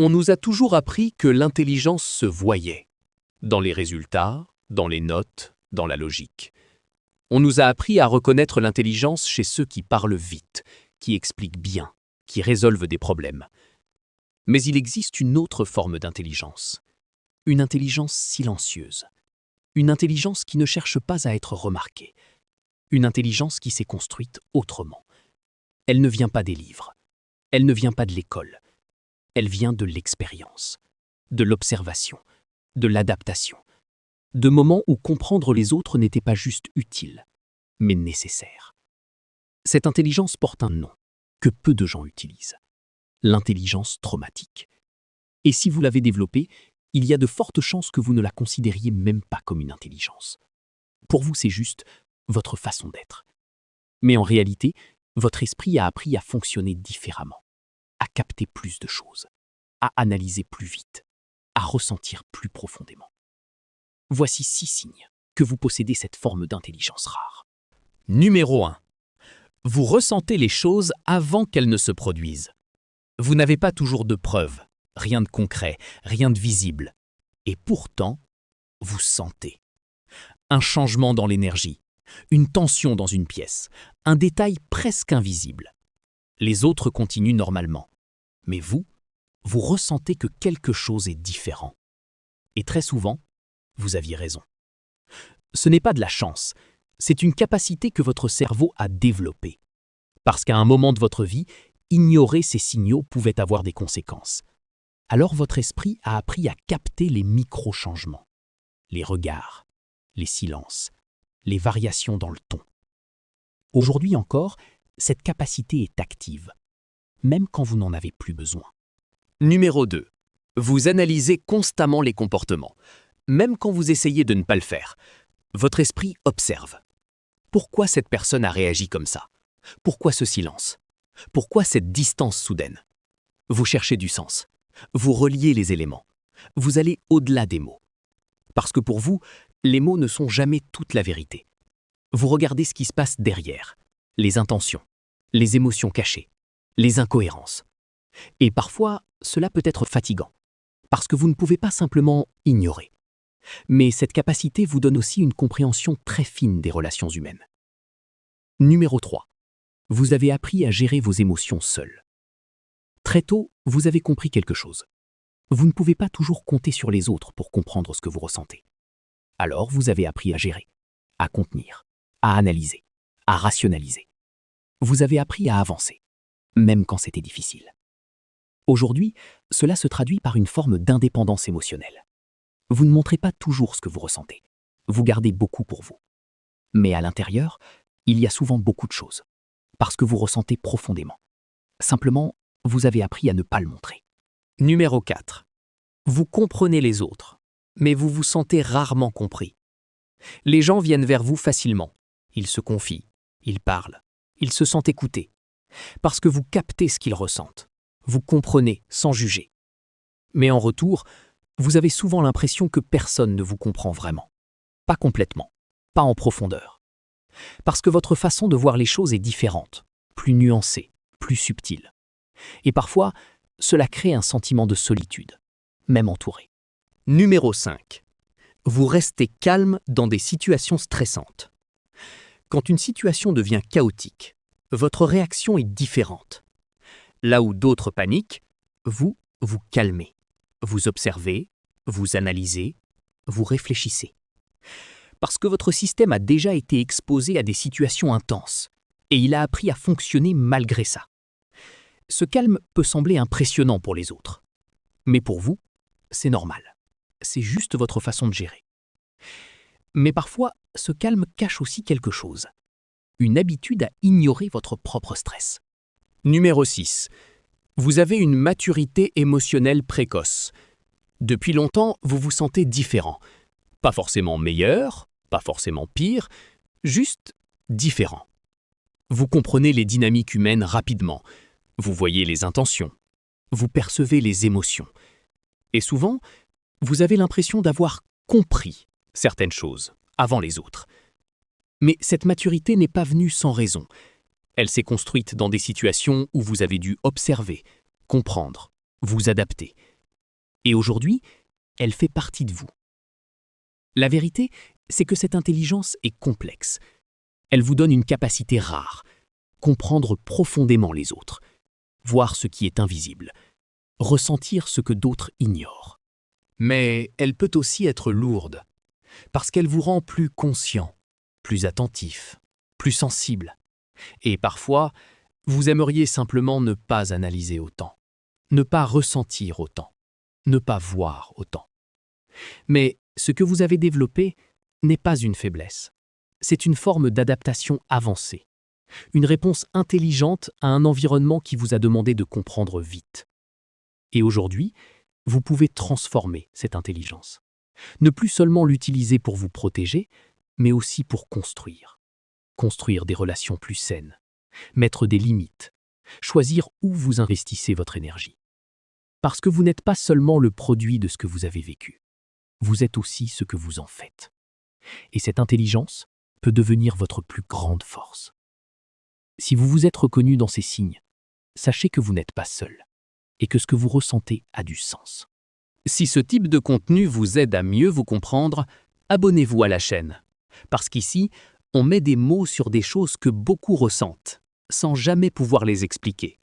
On nous a toujours appris que l'intelligence se voyait, dans les résultats, dans les notes, dans la logique. On nous a appris à reconnaître l'intelligence chez ceux qui parlent vite, qui expliquent bien, qui résolvent des problèmes. Mais il existe une autre forme d'intelligence, une intelligence silencieuse, une intelligence qui ne cherche pas à être remarquée, une intelligence qui s'est construite autrement. Elle ne vient pas des livres, elle ne vient pas de l'école, elle vient de l'expérience, de l'observation, de l'adaptation, de moments où comprendre les autres n'était pas juste utile, mais nécessaire. Cette intelligence porte un nom que peu de gens utilisent, l'intelligence traumatique. Et si vous l'avez développée, il y a de fortes chances que vous ne la considériez même pas comme une intelligence. Pour vous, c'est juste votre façon d'être. Mais en réalité, votre esprit a appris à fonctionner différemment, à capter plus de choses, à analyser plus vite, à ressentir plus profondément. Voici 6 signes que vous possédez cette forme d'intelligence rare. Numéro 1. Vous ressentez les choses avant qu'elles ne se produisent. Vous n'avez pas toujours de preuves, rien de concret, rien de visible. Et pourtant, vous sentez. Un changement dans l'énergie, une tension dans une pièce, un détail presque invisible. Les autres continuent normalement. Mais vous ressentez que quelque chose est différent. Et très souvent, vous aviez raison. Ce n'est pas de la chance, c'est une capacité que votre cerveau a développée. Parce qu'à un moment de votre vie, ignorer ces signaux pouvait avoir des conséquences. Alors votre esprit a appris à capter les micro-changements, les regards, les silences, les variations dans le ton. Aujourd'hui encore, cette capacité est active, même quand vous n'en avez plus besoin. Numéro 2. Vous analysez constamment les comportements, même quand vous essayez de ne pas le faire. Votre esprit observe. Pourquoi cette personne a réagi comme ça? Pourquoi ce silence? Pourquoi cette distance soudaine? Vous cherchez du sens. Vous reliez les éléments. Vous allez au-delà des mots. Parce que pour vous, les mots ne sont jamais toute la vérité. Vous regardez ce qui se passe derrière, les intentions, les émotions cachées, les incohérences. Et parfois, cela peut être fatigant, parce que vous ne pouvez pas simplement ignorer. Mais cette capacité vous donne aussi une compréhension très fine des relations humaines. Numéro 3. Vous avez appris à gérer vos émotions seul. Très tôt, vous avez compris quelque chose. Vous ne pouvez pas toujours compter sur les autres pour comprendre ce que vous ressentez. Alors vous avez appris à gérer, à contenir, à analyser, à rationaliser. Vous avez appris à avancer, même quand c'était difficile. Aujourd'hui, cela se traduit par une forme d'indépendance émotionnelle. Vous ne montrez pas toujours ce que vous ressentez. Vous gardez beaucoup pour vous. Mais à l'intérieur, il y a souvent beaucoup de choses, parce que vous ressentez profondément. Simplement, vous avez appris à ne pas le montrer. Numéro 4. Vous comprenez les autres, mais vous vous sentez rarement compris. Les gens viennent vers vous facilement. Ils se confient, ils parlent, ils se sentent écoutés. Parce que vous captez ce qu'ils ressentent. Vous comprenez sans juger. Mais en retour, vous avez souvent l'impression que personne ne vous comprend vraiment. Pas complètement, pas en profondeur. Parce que votre façon de voir les choses est différente, plus nuancée, plus subtile. Et parfois, cela crée un sentiment de solitude, même entouré. Numéro 5. Vous restez calme dans des situations stressantes. Quand une situation devient chaotique, votre réaction est différente. Là où d'autres paniquent, vous vous calmez. Vous observez, vous analysez, vous réfléchissez. Parce que votre système a déjà été exposé à des situations intenses, et il a appris à fonctionner malgré ça. Ce calme peut sembler impressionnant pour les autres. Mais pour vous, c'est normal. C'est juste votre façon de gérer. Mais parfois, ce calme cache aussi quelque chose. Une habitude à ignorer votre propre stress. Numéro 6. Vous avez une maturité émotionnelle précoce. Depuis longtemps, vous vous sentez différent. Pas forcément meilleur, pas forcément pire, juste différent. Vous comprenez les dynamiques humaines rapidement. Vous voyez les intentions. Vous percevez les émotions. Et souvent, vous avez l'impression d'avoir compris certaines choses avant les autres. Mais cette maturité n'est pas venue sans raison. Elle s'est construite dans des situations où vous avez dû observer, comprendre, vous adaptez. Et aujourd'hui, elle fait partie de vous. La vérité, c'est que cette intelligence est complexe. Elle vous donne une capacité rare, comprendre profondément les autres, voir ce qui est invisible, ressentir ce que d'autres ignorent. Mais elle peut aussi être lourde, parce qu'elle vous rend plus conscient, plus attentif, plus sensible. Et parfois, vous aimeriez simplement ne pas analyser autant, ne pas ressentir autant, ne pas voir autant. Mais ce que vous avez développé n'est pas une faiblesse. C'est une forme d'adaptation avancée, une réponse intelligente à un environnement qui vous a demandé de comprendre vite. Et aujourd'hui, vous pouvez transformer cette intelligence. Ne plus seulement l'utiliser pour vous protéger, mais aussi pour construire. Construire des relations plus saines, mettre des limites, choisir où vous investissez votre énergie. Parce que vous n'êtes pas seulement le produit de ce que vous avez vécu, vous êtes aussi ce que vous en faites. Et cette intelligence peut devenir votre plus grande force. Si vous vous êtes reconnu dans ces signes, sachez que vous n'êtes pas seul et que ce que vous ressentez a du sens. Si ce type de contenu vous aide à mieux vous comprendre, abonnez-vous à la chaîne. Parce qu'ici, on met des mots sur des choses que beaucoup ressentent, sans jamais pouvoir les expliquer.